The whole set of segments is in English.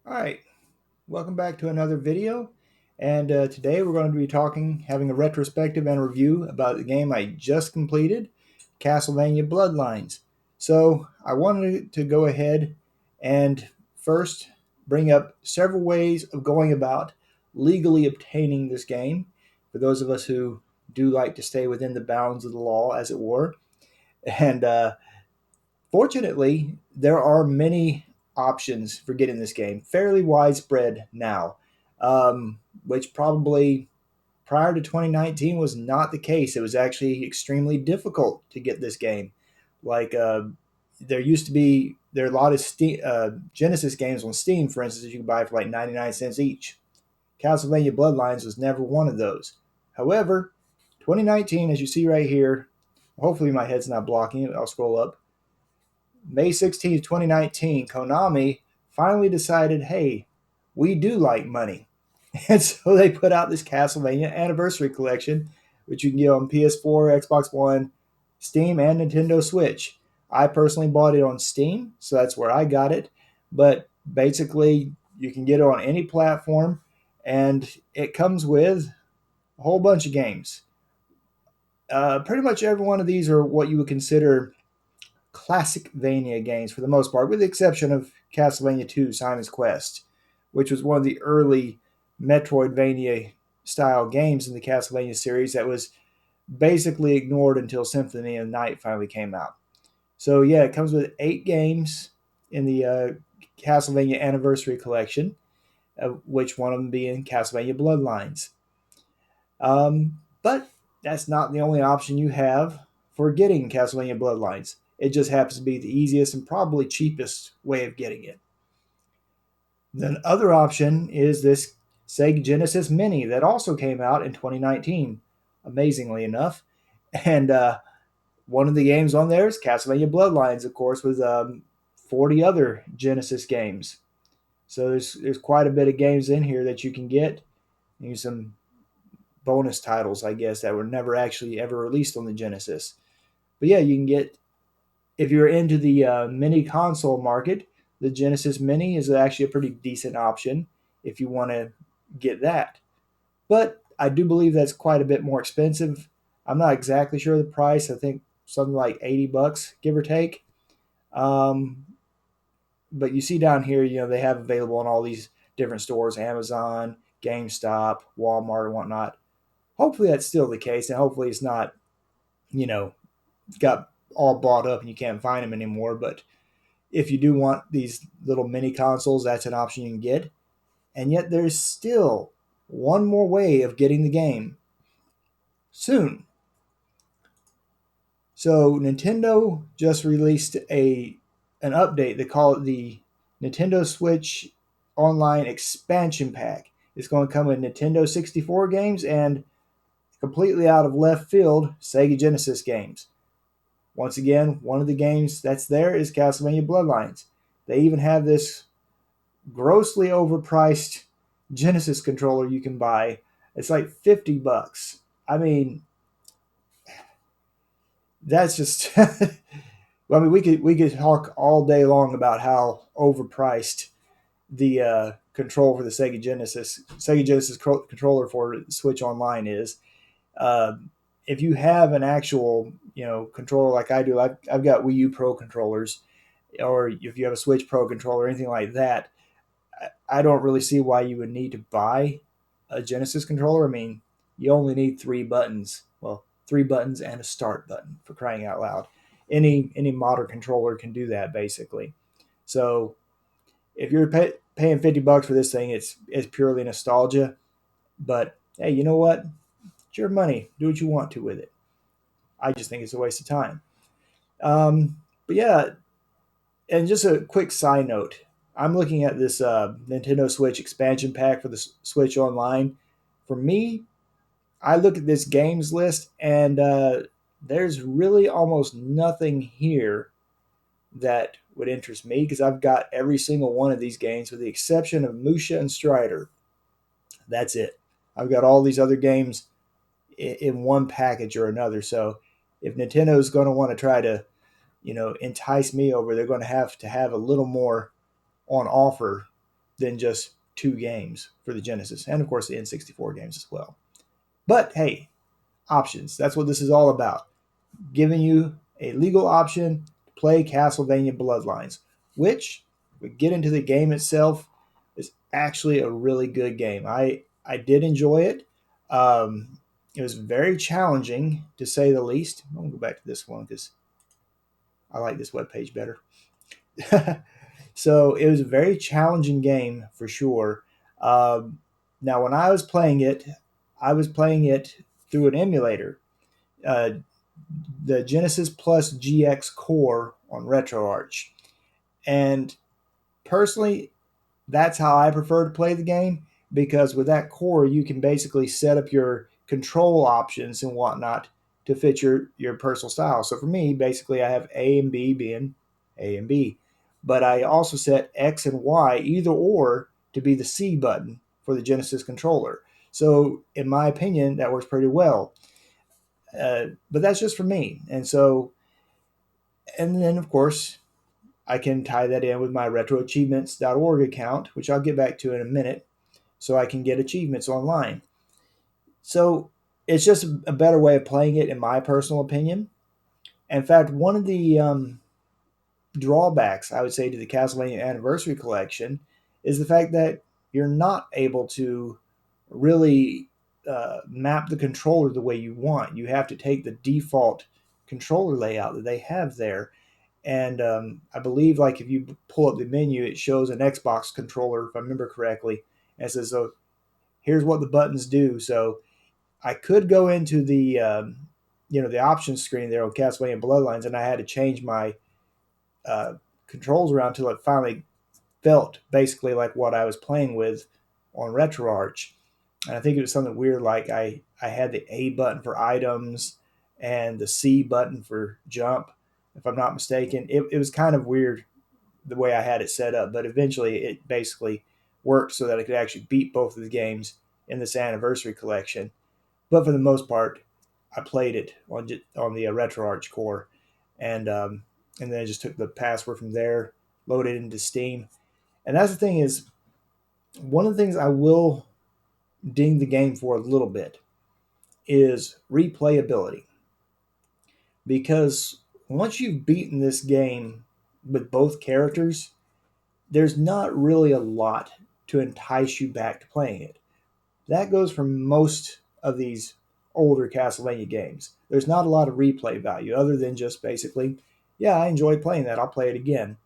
All right, welcome back to another video. And today we're going to be having a retrospective and review about the game I just completed, Castlevania Bloodlines. So I wanted to go ahead and first bring up several ways of going about legally obtaining this game for those of us who do like to stay within the bounds of the law, as it were. And Fortunately, there are many options for getting this game, fairly widespread now, which probably prior to 2019 was not the case. It was actually extremely difficult to get this game. Like there used to be there are a lot of Genesis games on Steam, for instance, that you can buy for like 99 cents each. Castlevania Bloodlines was never one of those. However, 2019, as you see right here, hopefully my head's not blocking it. I'll scroll up. May 16th, 2019, Konami finally decided, hey, we do like money. And so they put out this Castlevania Anniversary Collection, which you can get on PS4, Xbox One, Steam, and Nintendo Switch. I personally bought it on Steam, so that's where I got it. But basically, you can get it on any platform, and it comes with a whole bunch of games. Pretty much every one of these are what you would consider classic Vania games for the most part, with the exception of Castlevania 2 Simon's Quest, which was one of the early Metroidvania style games in the Castlevania series that was basically ignored until Symphony of the Night finally came out. So, yeah, it comes with 8 games in the Castlevania Anniversary Collection, which one of them being Castlevania Bloodlines. But that's not the only option you have for getting Castlevania Bloodlines. It just happens to be the easiest and probably cheapest way of getting it. The other option is this Sega Genesis Mini that also came out in 2019, amazingly enough. And one of the games on there is Castlevania Bloodlines, of course, with 40 other Genesis games. So there's quite a bit of games in here that you can get. There's some bonus titles, I guess, that were never actually ever released on the Genesis. But yeah, you can get, if you're into the mini console market, the Genesis Mini is actually a pretty decent option if you want to get that. But I do believe that's quite a bit more expensive. I'm not exactly sure of the price. I think something like $80, give or take. Um, but you see down here, they have available on all these different stores: Amazon, GameStop, Walmart, and whatnot. Hopefully that's still the case, and hopefully it's not, you know, got all bought up and you can't find them anymore. But if you do want these little mini consoles, that's an option you can get. And yet there's still one more way of getting the game soon. So Nintendo just released an update. They call it the Nintendo Switch Online Expansion Pack. It's going to come with Nintendo 64 games and, completely out of left field, Sega Genesis games. Once again, one of the games that's there is Castlevania Bloodlines. They even have this grossly overpriced Genesis controller you can buy. It's like $50. I mean, that's just I mean, we could talk all day long about how overpriced the control for the Sega Genesis controller for Switch Online is. Uh, if you have an actual controller like I do, I've got Wii U Pro controllers, or if you have a Switch Pro controller or anything like that, I don't really see why you would need to buy a Genesis controller. I mean, you only need 3 buttons. Well, 3 buttons and a start button, for crying out loud. Any modern controller can do that basically. So if you're paying $50 for this thing, it's purely nostalgia. But hey, you know what? It's your money. Do what you want to with it. I just think it's a waste of time. But yeah, and just a quick side note, I'm looking at this Nintendo Switch expansion pack for the Switch Online. For me, I look at this games list, and there's really almost nothing here that would interest me because I've got every single one of these games with the exception of Musha and Strider. That's it. I've got all these other games in one package or another. So if Nintendo's going to want to try to, entice me over, they're going to have a little more on offer than just 2 games for the Genesis, and of course the N64 games as well. But hey, options. That's what this is all about. Giving you a legal option to play Castlevania Bloodlines, which, if we get into the game itself, is actually a really good game. I did enjoy it. It was very challenging, to say the least. I'm going to go back to this one because I like this webpage better. So it was a very challenging game for sure. Now, when I was playing it through an emulator, uh, the Genesis Plus GX Core on RetroArch. And personally, that's how I prefer to play the game, because with that core, you can basically set up your control options and whatnot to fit your personal style. So for me, basically, I have A and B being A and B, but I also set X and Y, either or, to be the C button for the Genesis controller. So in my opinion, that works pretty well. But that's just for me. And then of course, I can tie that in with my retroachievements.org account, which I'll get back to in a minute, so I can get achievements online. So it's just a better way of playing it, in my personal opinion. In fact, one of the drawbacks, I would say, to the Castlevania Anniversary Collection is the fact that you're not able to really map the controller the way you want. You have to take the default controller layout that they have there. And I believe, like, if you pull up the menu, it shows an Xbox controller, if I remember correctly, and it says, "So here's what the buttons do." So I could go into the the options screen there on Castlevania Bloodlines, and I had to change my uh, controls around until it finally felt basically like what I was playing with on RetroArch. And I think it was something weird, like I had the A button for items and the C button for jump, if I'm not mistaken. It was kind of weird the way I had it set up, but eventually it basically worked so that I could actually beat both of the games in this anniversary collection. But for the most part, I played it on the RetroArch core, and and then I just took the password from there, loaded it into Steam. And that's the thing is, one of the things I will ding the game for a little bit is replayability, because once you've beaten this game with both characters, there's not really a lot to entice you back to playing it. That goes for most of these older Castlevania games. There's not a lot of replay value other than just basically, yeah, I enjoy playing that. I'll play it again.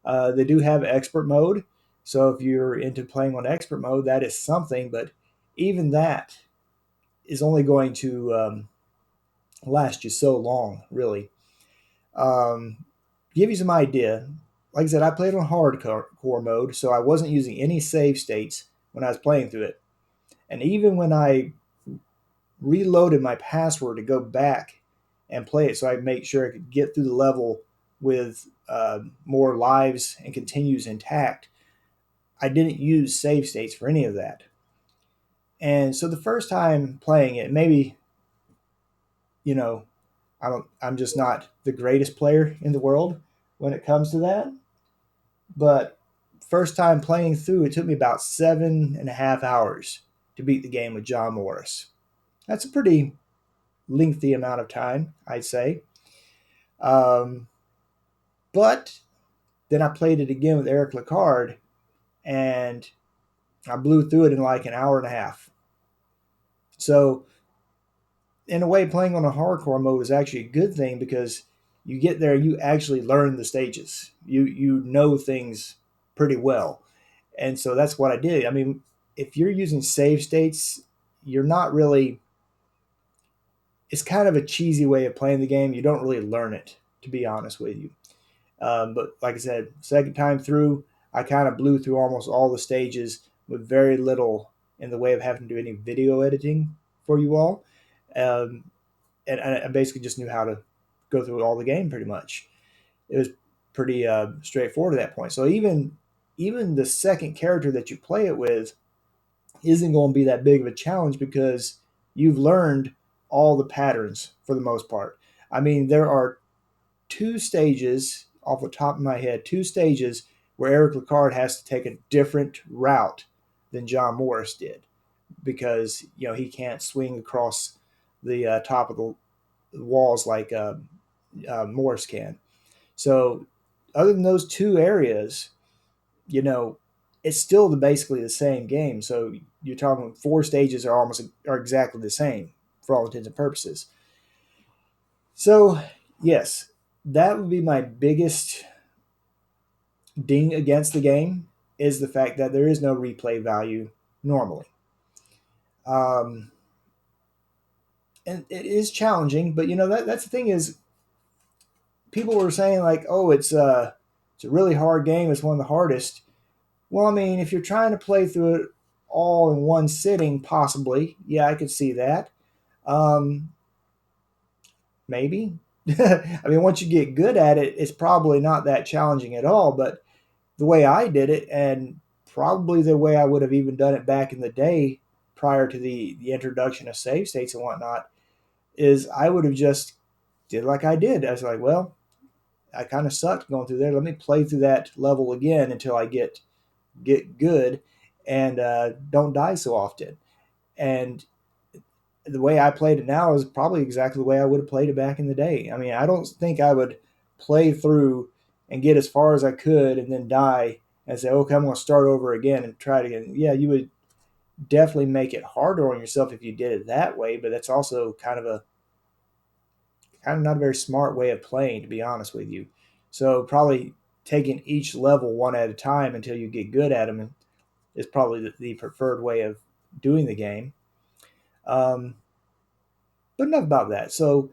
They do have expert mode. So if you're into playing on expert mode, that is something. But even that is only going to last you so long, really. Um, give you some idea. Like I said, I played on hardcore mode, so I wasn't using any save states when I was playing through it. And even when I reloaded my password to go back and play it, so I make sure I could get through the level with more lives and continues intact, I didn't use save states for any of that. And so the first time playing it, maybe, you know, I'm just not the greatest player in the world when it comes to that. But first time playing through, it took me about 7.5 hours to beat the game with John Morris. That's a pretty lengthy amount of time, I'd say. Um, but then I played it again with Eric Licard, and I blew through it in like an hour and a half. So, in a way, playing on a hardcore mode is actually a good thing, because you get there, you actually learn the stages. You know things pretty well, and so that's what I did. I mean, if you're using save states, you're not really. It's kind of a cheesy way of playing the game. You don't really learn it, to be honest with you. But like I said, second time through, I kind of blew through almost all the stages with very little in the way of having to do any video editing for you all. Um, and I basically just knew how to go through all the game pretty much. It was pretty straightforward at that point. So even the second character that you play it with isn't going to be that big of a challenge, because you've learned all the patterns for the most part. I mean, there are two stages off the top of my head, two stages where Eric Lecard has to take a different route than John Morris did because he can't swing across the top of the walls like Morris can. So other than those two areas, you know, it's still basically the same game. So you're talking four stages are exactly the same for all intents and purposes. So yes, that would be my biggest ding against the game is the fact that there is no replay value normally. Um, and it is challenging, but that's the thing is people were saying like, oh, it's a really hard game. It's one of the hardest. Well, I mean, if you're trying to play through it all in one sitting, possibly, yeah, I could see that. Um, maybe. I mean, once you get good at it, it's probably not that challenging at all. But the way I did it, and probably the way I would have even done it back in the day prior to the introduction of save states and whatnot, is I would have just did like I did. I was like, well, I kind of sucked going through there. Let me play through that level again until I get good and don't die so often. And the way I played it now is probably exactly the way I would have played it back in the day. I mean, I don't think I would play through and get as far as I could and then die and say, okay, I'm going to start over again and try it again. Yeah, you would definitely make it harder on yourself if you did it that way, but that's also kind of not a very smart way of playing, to be honest with you. So probably taking each level one at a time until you get good at them is probably the preferred way of doing the game. Um, but enough about that. So,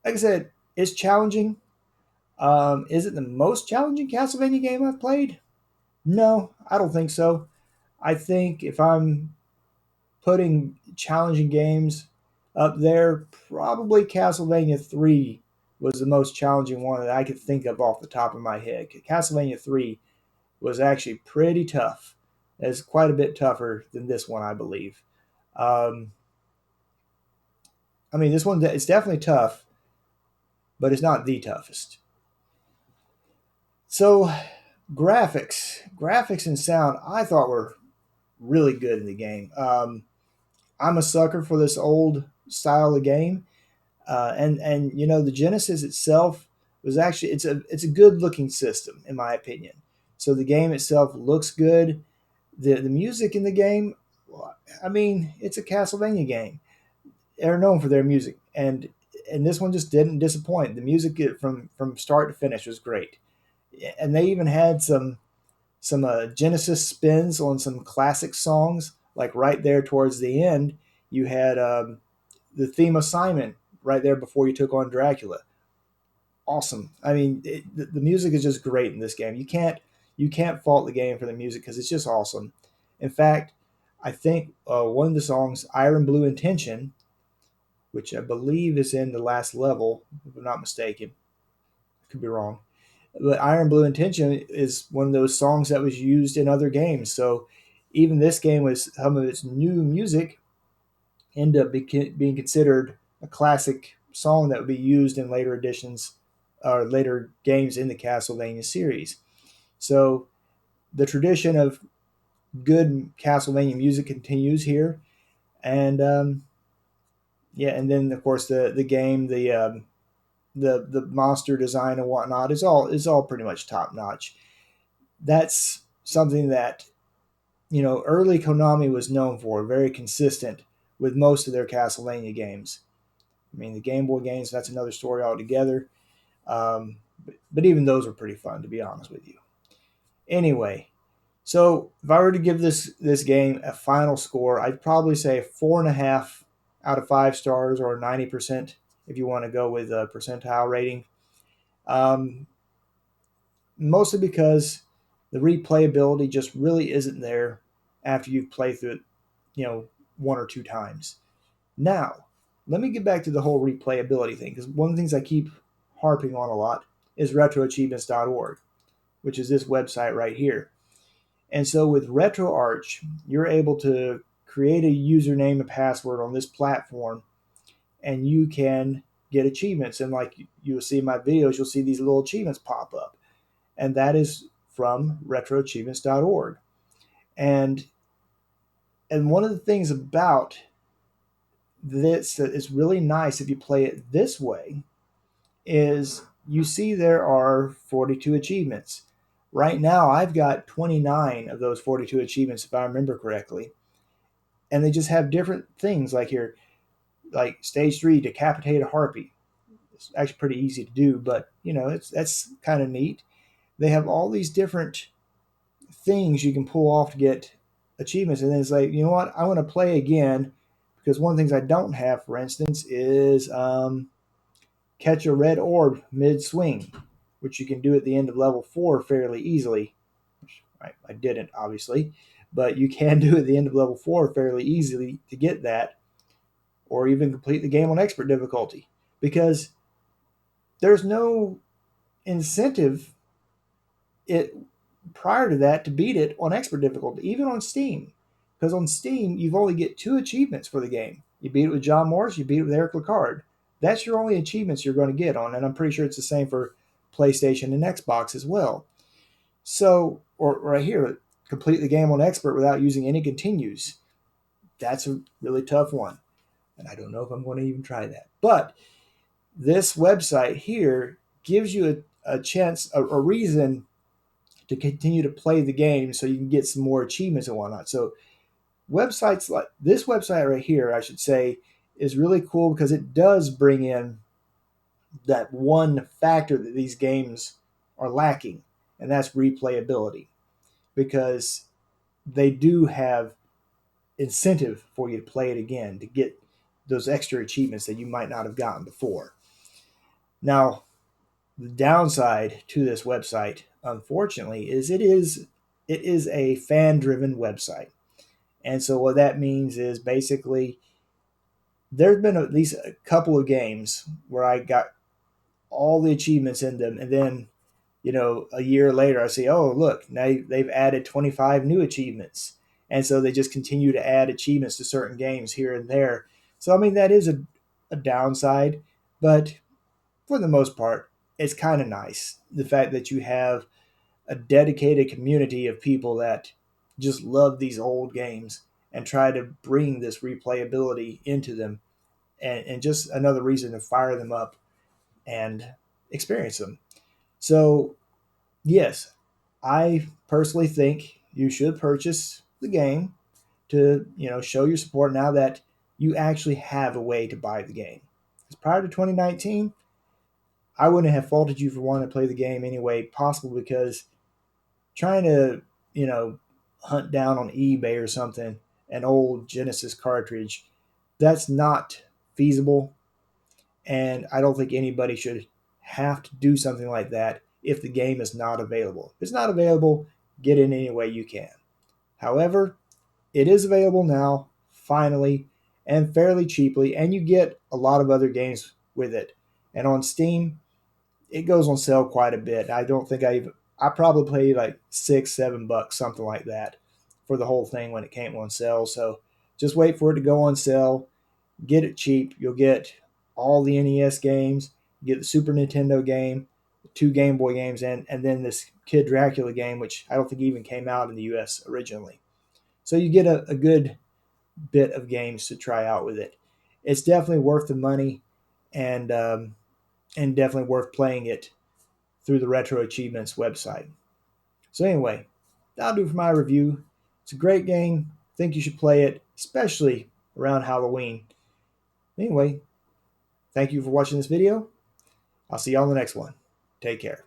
like I said, it's challenging. Is it the most challenging Castlevania game I've played? No, I don't think so. I think if I'm putting challenging games up there, probably Castlevania 3 was the most challenging one that I could think of off the top of my head. Castlevania 3 was actually pretty tough. It's quite a bit tougher than this one, I believe. Um, I mean, this one it's definitely tough, but it's not the toughest. So, graphics and sound, I thought were really good in the game. I'm a sucker for this old style of game, and the Genesis itself was actually it's a good looking system in my opinion. So the game itself looks good. The music in the game, I mean, it's a Castlevania game. They're known for their music, and this one just didn't disappoint. The music from start to finish was great, and they even had some Genesis spins on some classic songs. Like right there towards the end, you had the theme of Simon right there before you took on Dracula. Awesome. I mean, the music is just great in this game. You can't fault the game for the music because it's just awesome. In fact, I think one of the songs, "Iron Blue Intention," which I believe is in the last level, if I'm not mistaken, I could be wrong. But "Iron Blue Intention" is one of those songs that was used in other games. So even this game with some of its new music end up being considered a classic song that would be used in later editions or later games in the Castlevania series. So the tradition of good Castlevania music continues here, and yeah, and then of course the game, the monster design and whatnot is all pretty much top notch. That's something that early Konami was known for, very consistent with most of their Castlevania games. I mean, the Game Boy games, that's another story altogether. But even those were pretty fun, to be honest with you. Anyway, so if I were to give this game a final score, I'd probably say 4.5 out of 5 stars, or 90% if you want to go with a percentile rating. Um, Mostly because the replayability just really isn't there after you've played through it, one or two times. Now, let me get back to the whole replayability thing, because one of the things I keep harping on a lot is retroachievements.org, which is this website right here. And so with RetroArch, you're able to create a username and password on this platform, and you can get achievements. And like you'll see in my videos, you'll see these little achievements pop up. And that is from retroachievements.org. And one of the things about this that is really nice if you play it this way is you see there are 42 achievements. Right now, I've got 29 of those 42 achievements, if I remember correctly. And they just have different things like here, like stage 3, decapitate a harpy. It's actually pretty easy to do, but that's kind of neat. They have all these different things you can pull off to get achievements, and then it's like, you know what, I want to play again because one of the things I don't have, for instance, is catch a red orb mid swing, which you can do at the end of level 4 fairly easily. I didn't, obviously, but you can do at the end of level 4 fairly easily to get that, or even complete the game on expert difficulty, because there's no incentive it prior to that to beat it on expert difficulty, even on Steam. Because on Steam, you've only get 2 achievements for the game. You beat it with John Morris, you beat it with Eric Lecard. That's your only achievements you're going to get on, and I'm pretty sure it's the same for PlayStation and Xbox as well. So, or right here, complete the game on expert without using any continues. That's a really tough one, and I don't know if I'm going to even try that. But this website here gives you a chance, a reason to continue to play the game so you can get some more achievements and whatnot. So websites like this website right here, I should say, is really cool because it does bring in that one factor that these games are lacking, and that's replayability, because they do have incentive for you to play it again to get those extra achievements that you might not have gotten before. Now, the downside to this website, unfortunately, is it is a fan-driven website. And so what that means is basically there's been at least a couple of games where I got all the achievements in them, and then a year later I say, oh look, now they've added 25 new achievements, and so they just continue to add achievements to certain games here and there. So I mean, that is a downside, but for the most part, it's kind of nice the fact that you have a dedicated community of people that just love these old games and try to bring this replayability into them, and just another reason to fire them up and experience them. So, yes, I personally think you should purchase the game to, show your support now that you actually have a way to buy the game. Because prior to 2019, I wouldn't have faulted you for wanting to play the game any way possible, because trying to, hunt down on eBay or something an old Genesis cartridge, that's not feasible. And I don't think anybody should have to do something like that if the game is not available. If it's not available, get in any way you can. However, it is available now, finally, and fairly cheaply, and you get a lot of other games with it. And on Steam, it goes on sale quite a bit. I don't think I probably paid like $6-7, something like that, for the whole thing when it came on sale. So just wait for it to go on sale. Get it cheap. You'll get all the NES games. You get the Super Nintendo game, the 2 Game Boy games, and then this Kid Dracula game, which I don't think even came out in the US originally. So you get a good bit of games to try out with it. It's definitely worth the money, and definitely worth playing it through the Retro Achievements website. So anyway, that'll do for my review. It's a great game. I think you should play it, especially around Halloween. Anyway, thank you for watching this video. I'll see you on the next one. Take care.